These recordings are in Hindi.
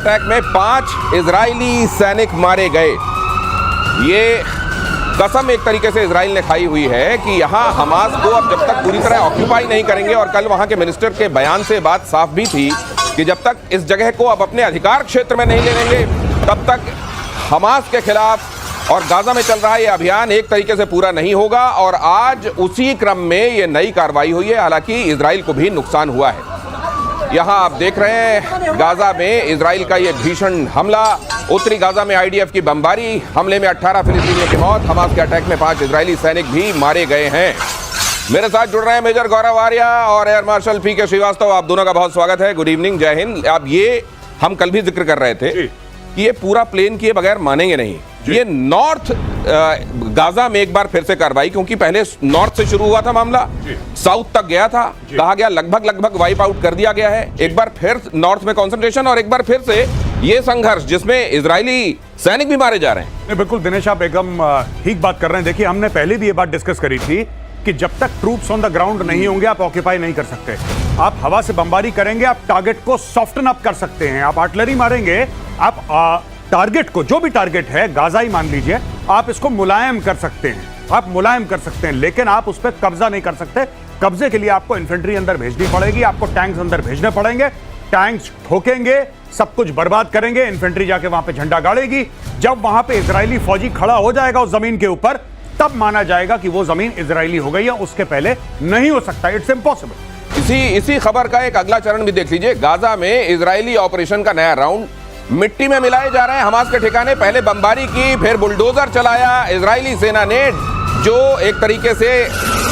अटैक में 5 इजरायली सैनिक मारे गए। ये कसम एक तरीके से इजराइल ने खाई हुई है कि यहां हमास को अब जब तक पूरी तरह ऑक्यूपाई नहीं करेंगे, और कल वहां के मिनिस्टर के बयान से बात साफ भी थी कि जब तक इस जगह को अब अपने अधिकार क्षेत्र में नहीं ले लेंगे तब तक हमास के खिलाफ और गाजा में चल रहा ये अभियान एक तरीके से पूरा नहीं होगा। और आज उसी क्रम में ये नई कार्रवाई हुई है। हालांकि इजराइल को भी नुकसान हुआ है। यहां आप देख रहे हैं गाजा में इजराइल का ये भीषण हमला, उत्तरी गाजा में आईडीएफ की बमबारी, हमले में 18 फिलिस्तीनियों की मौत, हमास के अटैक में 5 इजरायली सैनिक भी मारे गए हैं। मेरे साथ जुड़ रहे हैं मेजर गौरव आर्या और एयर मार्शल पीके श्रीवास्तव। आप दोनों का बहुत स्वागत है। गुड इवनिंग, जय हिंद। अब ये हम कल भी जिक्र कर रहे थे कि ये पूरा प्लेन किए बगैर मानेंगे नहीं। ये नॉर्थ गाजा में एक बार फिर से कार्रवाई, क्योंकि पहले नॉर्थ से शुरू हुआ था मामला, साउथ तक गया था, कहा गया लगभग वाइप आउट कर दिया गया है। एक बार फिर नॉर्थ में कंसंट्रेशन और एक बार फिर से ये संघर्ष जिसमें इजरायली सैनिक भी मारे जा रहे हैं। बिल्कुल दिनेश, आप एकदम ठीक बात कर रहे हैं। देखिए, हमने पहले भी ये बात डिस्कस करी थी कि जब तक ट्रूप्स ऑन द ग्राउंड नहीं होंगे आप ऑक्यूपाई नहीं कर सकते। आप हवा से बमबारी करेंगे, आप टारगेट को सॉफ्टन अप कर सकते हैं, आप आर्टिलरी मारेंगे, आप टारगेट को, जो भी टारगेट है, गाजा ही मान लीजिए, आप इसको मुलायम कर सकते हैं, आप मुलायम कर सकते हैं, लेकिन आप उस पर कब्जा नहीं कर सकते। कब्जे के लिए आपको इन्फेंट्री अंदर भेजनी पड़ेगी, आपको टैंक्स अंदर भेजने पड़ेंगे, टैंक्स ठोकेंगे, सब कुछ बर्बाद करेंगे, इन्फेंट्री जाके वहां पे झंडा गाड़ेगी। जब वहां पे इजरायली फौजी खड़ा हो जाएगा उस जमीन के ऊपर, तब माना जाएगा कि वो जमीन इजरायली हो गई है, उसके पहले नहीं हो सकता। It's impossible. इसी खबर का एक अगला चरण भी देख लीजिए। गाजा में इजरायली ऑपरेशन का नया राउंड, मिट्टी में मिलाए जा रहे हैं हमास के ठिकाने। पहले बमबारी की, फिर बुलडोजर चलाया इजरायली सेना ने, जो एक तरीके से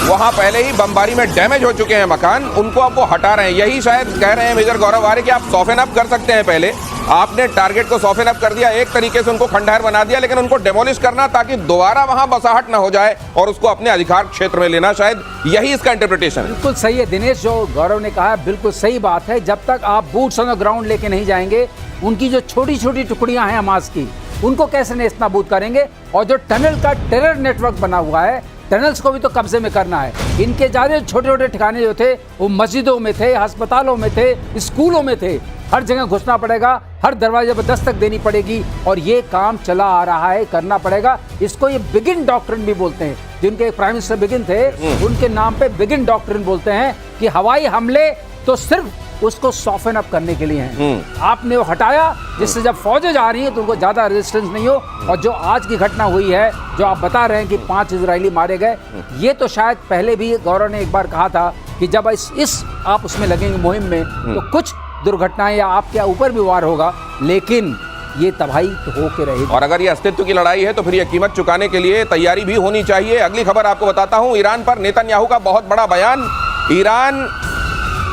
वहां पहले ही बमबारी में डैमेज हो चुके हैं मकान, उनको अब वो हटा रहे हैं। यही शायद कह रहे हैं मेजर गौरव आर्य कि आप सॉफ्टन अप कर सकते हैं। पहले आपने टारगेट को सॉफ्टन अप कर दिया, एक तरीके से उनको खंडहर बना दिया, लेकिन उनको डेमोलिश करना ताकि दोबारा वहां बसाहट ना हो जाए और उसको अपने अधिकार क्षेत्र में लेना, शायद यही इसका इंटरप्रिटेशन है। बिल्कुल सही है दिनेश, जो गौरव ने कहा बिल्कुल सही बात है। जब तक आप बूट्स ऑन द ग्राउंड लेके नहीं जाएंगे, उनकी जो छोटी छोटी टुकड़ियां हैं हमास की, उनको कैसे नेस्तनाबूद करेंगे। और जो टनल का टेरर नेटवर्क बना हुआ है, टनल्स को भी तो कब्जे में करना है। इनके ज़्यादा छोटे छोटे ठिकाने जो थे वो मस्जिदों में थे, अस्पतालों में थे, स्कूलों में थे। हर जगह घुसना पड़ेगा, हर दरवाजे पर दस्तक देनी पड़ेगी, और ये काम चला आ रहा है, करना पड़ेगा। इसको ये बिगिन डॉक्ट्रिन भी बोलते हैं। जिनके प्राइम मिनिस्टर बिगिन थे, उनके नाम पे बिगिन डॉक्ट्रिन बोलते हैं कि हवाई हमले तो सिर्फ उसको सॉफ्टन अप करने के लिए हैं। आपने वो हटाया, जिससे जब फौजें जा रही हैं तो उनको ज़्यादा रेजिस्टेंस नहीं हो। और जो आज की घटना हुई है, जो आप बता रहे हैं कि 5 इजरायली मारे गए, ये तो शायद पहले भी गौरव ने एक बार कहा था कि जब इस आप उसमें लगेंगे मुहिम में, तो कुछ दुर्घटनाएं या आपके ऊपर भी वार होगा, लेकिन ये तबाही तो हो के रहेगी। और अगर ये अस्तित्व की लड़ाई है तो फिर ये कीमत चुकाने के लिए तैयारी भी होनी चाहिए। अगली खबर आपको बताता हूं, ईरान पर नेतन्याहू का बहुत बड़ा बयान।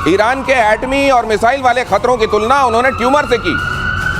ईरान के एटमी और मिसाइल वाले खतरों की तुलना उन्होंने ट्यूमर से की।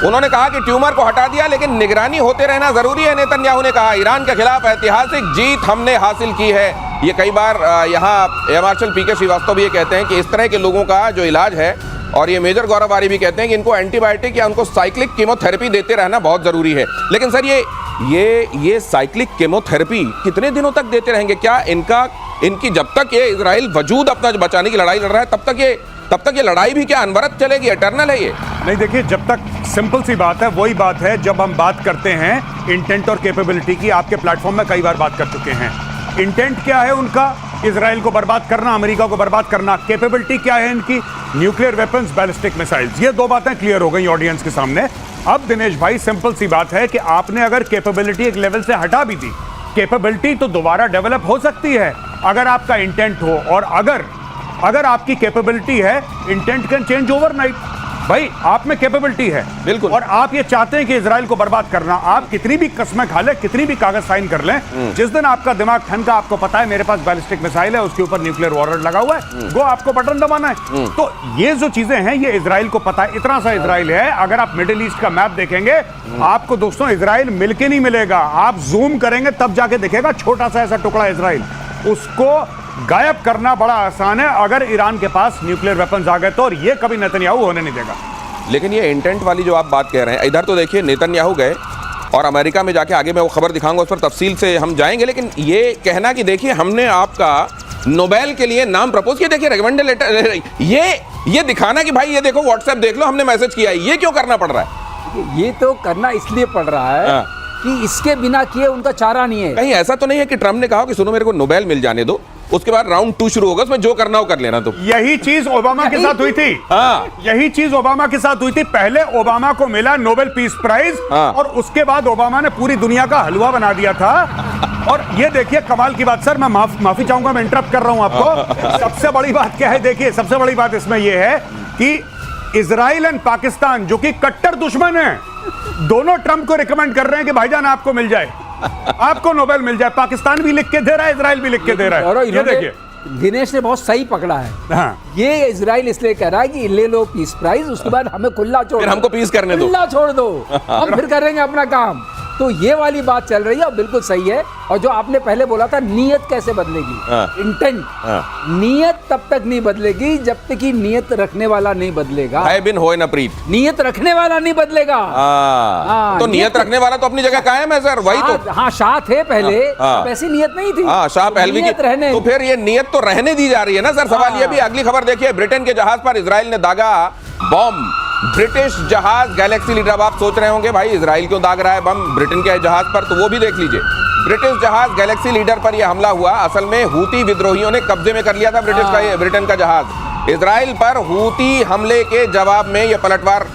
उन्होंने कहा कि ट्यूमर को हटा दिया, लेकिन निगरानी होते रहना जरूरी है। नेतन्याहू ने कहा, ईरान के खिलाफ ऐतिहासिक जीत हमने हासिल की है। ये कई बार यहाँ एयर मार्शल पीके श्रीवास्तव भी ये कहते हैं कि इस तरह के लोगों का जो इलाज है, और ये मेजर गौरव आर्य भी कहते हैं कि इनको एंटीबायोटिक या उनको साइक्लिक कीमोथेरेपी देते रहना बहुत जरूरी है। लेकिन सर, ये साइक्लिक कीमोथेरेपी कितने दिनों तक देते रहेंगे? क्या इनकी जब तक ये इजराइल वजूद अपना बचाने की लड़ाई लड़ रहा है, तब तक ये लड़ाई भी क्या अनवरत चलेगी? एटर्नल है ये? नहीं, देखिए, जब तक, सिंपल सी बात है, वही बात है जब हम बात करते हैं इंटेंट और कैपेबिलिटी की। आपके प्लेटफॉर्म में कई बार बात कर चुके हैं। इंटेंट क्या है उनका? इजराइल को बर्बाद करना, अमेरिका को बर्बाद करना। कैपेबिलिटी क्या है इनकी? Nuclear weapons, ballistic missiles. ये 2 बातें क्लियर हो गई ऑडियंस के सामने। अब दिनेश भाई, सिंपल सी बात है कि आपने अगर कैपेबिलिटी एक लेवल से हटा भी दी, कैपेबिलिटी तो दोबारा डेवलप हो सकती है अगर आपका इंटेंट हो। और अगर आपकी कैपेबिलिटी है, इंटेंट कैन चेंज ओवरनाइट। भाई, आप में कैपेबिलिटी है बिल्कुल, और आप ये चाहते हैं कि इजराइल को बर्बाद करना। आप कितनी भी कस्में खा लें, कितनी भी कागज साइन कर लें, जिस दिन आपका दिमाग ठनका, आपको पता है मेरे पास बैलिस्टिक मिसाइल है, उसके ऊपर न्यूक्लियर वॉरंट लगा हुआ है, वो आपको बटन दबाना है। तो ये जो चीजें हैं, ये इजराइल को पता है। इतना सा इजराइल है, अगर आप मिडिल ईस्ट का मैप देखेंगे, आपको दोस्तों इजराइल मिलके नहीं मिलेगा। आप जूम करेंगे तब जाके दिखेगा छोटा सा ऐसा टुकड़ा इजराइल। उसको गायब करना बड़ा आसान है अगर ईरान के पास न्यूक्लियर वेपन्स आ गए तो, और ये कभी नेतन्याहू होने नहीं देगा। लेकिन ये इंटेंट वाली जो आप बात कह रहे हैं, इधर तो देखिए नेतन्याहू गए और अमेरिका में जाके, आगे मैं वो खबर दिखाऊंगा, उस पर तफसील से हम जाएंगे। लेकिन ये कहना कि देखिए हमने आपका नोबेल के लिए नाम प्रपोज किया, देखिए रिकमेंडेड लेटर, ये दिखाना कि भाई ये देखो व्हाट्सएप देख लो, हमने मैसेज किया है, ये क्यों करना पड़ रहा है? देखिए ये तो करना इसलिए पड़ रहा है हाँ। कि इसके बिना किए उनका चारा नहीं है। कहीं ऐसा तो नहीं है कि ट्रम्प ने कहा कि सुनो मेरे को नोबेल मिल जाने दो, उसके बाद राउंड 2 शुरू होगा, उसमें जो करना हो कर लेना तुम। यही चीज ओबामा के साथ हुई थी। हाँ। यही चीज ओबामा के साथ हुई थी। पहले ओबामा को मिला नोबेल पीस प्राइज हाँ। और उसके बाद ओबामा ने पूरी दुनिया का हलवा बना दिया था। और ये देखिए कमाल की बात, सर मैं माफी चाहूंगा, मैं इंटरप्ट कर रहा हूं आपको। सबसे बड़ी बात क्या है, देखिए सबसे बड़ी बात इसमें यह है कि इजराइल एंड पाकिस्तान जो कि कट्टर दुश्मन है, दोनों ट्रंप को रिकमेंड कर रहे हैं कि भाईजान आपको मिल जाए, आपको नोबेल मिल जाए। पाकिस्तान भी लिख के दे रहा है, इजराइल भी लिख के दे रहा और है। ये देखिए दिनेश ने बहुत सही पकड़ा है। हाँ। ये इजराइल इसलिए कह रहा है कि ले लो पीस प्राइज, उसके बाद हमें खुला छोड़ फिर दो। हमको पीस करने दो। खुला छोड़ दो, हम फिर करेंगे अपना काम। तो ये वाली बात चल रही है और बिल्कुल सही है। और जो आपने पहले बोला था नीयत कैसे बदलेगी, हाँ। इंटेंट, हाँ। नीयत तब तक नहीं बदलेगी जब तक कि नीयत रखने वाला नहीं बदलेगा। है बिन होए न प्रीत। नीयत रखने वाला नहीं बदलेगा। हाँ। तो नियत रखने वाला तो अपनी जगह कायम है सर, वही तो। हाँ शाह थे पहले, हाँ। अब ऐसी नीयत नहीं थी। हाँ, शाह पहलवी की। नीयत रहने तो फिर ये नियत तो रहने दी जा रही है ना सर। सवाल ये भी, अगली खबर देखिए, ब्रिटेन के जहाज पर इजराइल ने दागा बॉम्ब। ब्रिटिश जहाज गैलेक्सी लीडर। अब आप सोच रहे होंगे भाई इजराइल क्यों दाग रहा है बम ब्रिटेन के जहाज पर, तो वो भी देख लीजिए। ब्रिटिश जहाज गैलेक्सी लीडर पर यह हमला हुआ। असल में हूती विद्रोहियों ने कब्जे में कर लिया था ब्रिटेन का जहाज। इजराइल पर हूती हमले के जवाब में यह पलटवार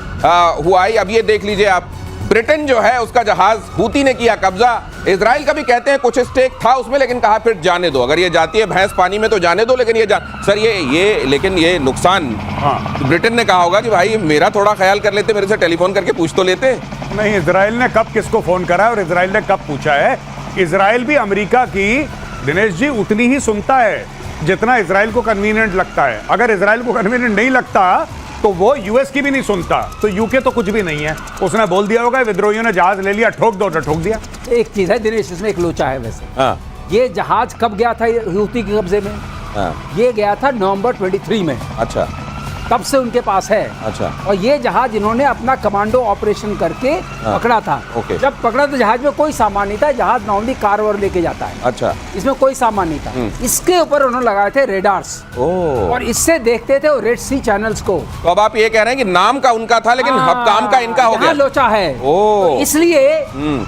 हुआ है। अब ये देख लीजिए आप, ब्रिटेन जो है उसका जहाज हूती ने किया कब्जा। इजराइल का भी कहते हैं कुछ स्टेक था उसमें, लेकिन कहा फिर जाने दो, अगर ये जाती है भैंस पानी में तो जाने दो, लेकिन सर लेकिन ये नुकसान। हाँ। तो ब्रिटेन ने कहा होगा कि भाई मेरा थोड़ा ख्याल कर लेते, मेरे से टेलीफोन करके पूछ तो लेते। नहीं, इजराइल ने कब किसको फोन करा है और इजराइल ने कब पूछा है। इजराइल भी अमेरिका की, दिनेश जी, उतनी ही सुनता है जितना इजराइल को कन्वीनियंट लगता है। अगर इजराइल को कन्वीनियंट नहीं लगता तो वो यूएस की भी नहीं सुनता। तो यूके तो कुछ भी नहीं है, उसने बोल दिया होगा विद्रोहियों ने जहाज ले लिया, ठोक दो, ठोक दिया। एक चीज है दिनेश, इसमें एक लोचा है वैसे। हाँ। ये जहाज कब गया था हूती के कब्जे में? हाँ। ये गया था नवंबर 23 में, अच्छा। तब से उनके पास है। अच्छा। और ये जहाज इन्होंने अपना कमांडो ऑपरेशन करके पकड़ा था। ओके। जब पकड़ा तो जहाज में कोई सामान नहीं था, जहाज नॉर्मली कार वार लेके जाता है। अच्छा। इसमें कोई सामान नहीं था। इसके ऊपर उन्होंने लगाए थे रेडार्स ओह। और इससे देखते थे रेड सी चैनल्स को। तो अब आप ये कह रहे हैं कि नाम का उनका था लेकिन अब काम का इनका हो गया। यहाँ लोचा है। ओह। तो इसलिए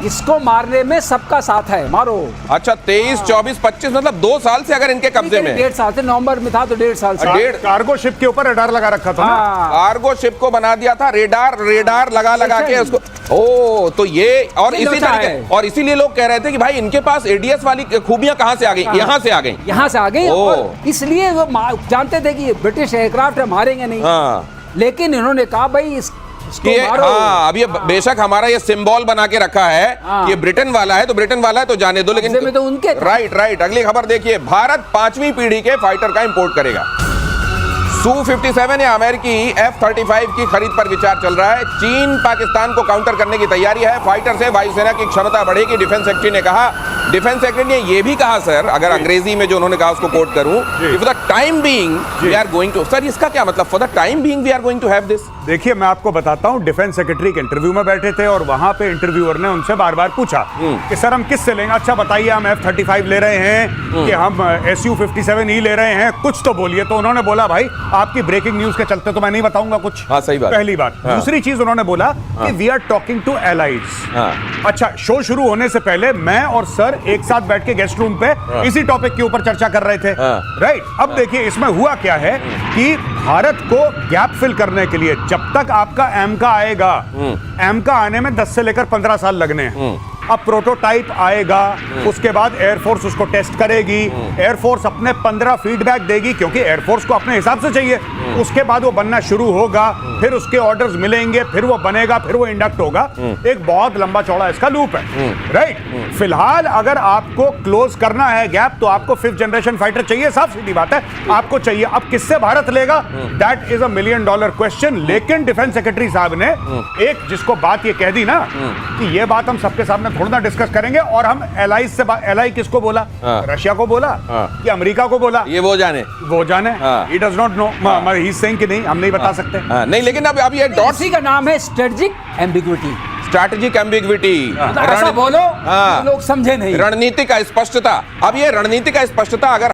इसको मारने में सबका साथ है, मारो। अच्छा, 23, 24, 25 मतलब 2 साल से अगर इनके कब्जे में। 1.5 साल से, नवंबर में था तो 1.5 साल से। कार्गो शिप के ऊपर रडार लगा रखा था ना। कार्गो शिप को बना दिया था, रेडार लगा के उसको। ओ तो ये और इसी तरीके, और इसीलिए लोग कह रहे थे कि भाई इनके पास एडीएस वाली खूबियां कहां से आ गई, यहाँ से आ गई, यहाँ से आ गई। और इसलिए वो जानते थे कि ब्रिटिश एयरक्राफ्ट है, मारेंगे नहीं। हाँ। लेकिन इन्होंने कहा भाई इसको मारो। हाँ, अब ये बेशक हमारा ये सिंबल बना के रखा है, ये ब्रिटेन वाला है तो ब्रिटेन वाला है तो जाने दो, लेकिन में तो उनके। राइट। अगली खबर देखिए, भारत 5वीं पीढ़ी के फाइटर का इंपोर्ट करेगा। Su-57 या अमेरिकी F-35 की खरीद पर विचार चल रहा है। चीन पाकिस्तान को काउंटर करने की तैयारी है। फाइटर से वायुसेना की क्षमता बढ़ेगी, डिफेंस सेक्रेटरी ने कहा। डिफेंस सेक्रेटरी ने यह भी कहा सर, अगर अंग्रेजी में जो उन्होंने कहा उसको कोट करूं, for the time being we are going to, sir इसका क्या मतलब, for the time being we are going to have this? देखिए मैं आपको बताता हूं, डिफेंस सेक्रेटरी के इंटरव्यू में बैठे थे और वहां पे इंटरव्यूअर ने उनसे बार बार पूछा कि सर हम किस से लेंगे। अच्छा बताइए, हम F-35 ले रहे हैं कि हम Su-57E ले रहे हैं, कुछ तो बोलिए। तो उन्होंने बोला भाई आपकी ब्रेकिंग न्यूज के चलते तो मैं नहीं बताऊंगा कुछ। हाँ, सही बात। पहली बात। हाँ। दूसरी चीज उन्होंने बोला कि we are talking to allies. अच्छा, शो शुरू होने से पहले मैं और सर एक साथ बैठ के गेस्ट रूम पे इसी टॉपिक के ऊपर चर्चा कर रहे थे। राइट। अब देखिए इसमें हुआ क्या है कि भारत को गैप फिल करने के लिए जब तक आपका एमका आएगा, एमका आने में 10 से लेकर 15 साल लगने हैं। अब प्रोटोटाइप आएगा, उसके बाद एयरफोर्स उसको टेस्ट करेगी, एयरफोर्स अपने 15 फीडबैक देगी क्योंकि एयरफोर्स को अपने हिसाब से चाहिए। उसके बाद वो बनना शुरू होगा, फिर उसके ऑर्डर्स मिलेंगे, फिर वो बनेगा, फिर वो इंडक्ट होगा। एक बहुत लंबा चौड़ा इसका लूप है। राइट। फिलहाल अगर आपको क्लोज करना है गैप तो आपको 5th जनरेशन फाइटर चाहिए, साफ सीधी बात है, आपको चाहिए। अब किससे भारत लेगा, दैट इज $1 मिलियन क्वेश्चन। लेकिन डिफेंस सेक्रेटरी साहब ने एक जिसको बात ये कह दी ना कि ये बात हम सबके सामने थोड़ा ना डिस्कस करेंगे, और हम एलाई से एलाई किसको बोला, रशिया को बोला कि अमेरिका को बोला, ये वो जाने he does not know. He is saying कि नहीं हम नहीं बता सकते। नहीं, लेकिन अब ये डॉट इसी का नाम है स्ट्रेटेजिक एम्बिग्विटी। स्ट्रैटेजिक एम्बिग्विटी, ऐसा बोलो लोग समझे नहीं। रणनीति का स्पष्टता। अब ये रणनीति का स्पष्टता अगर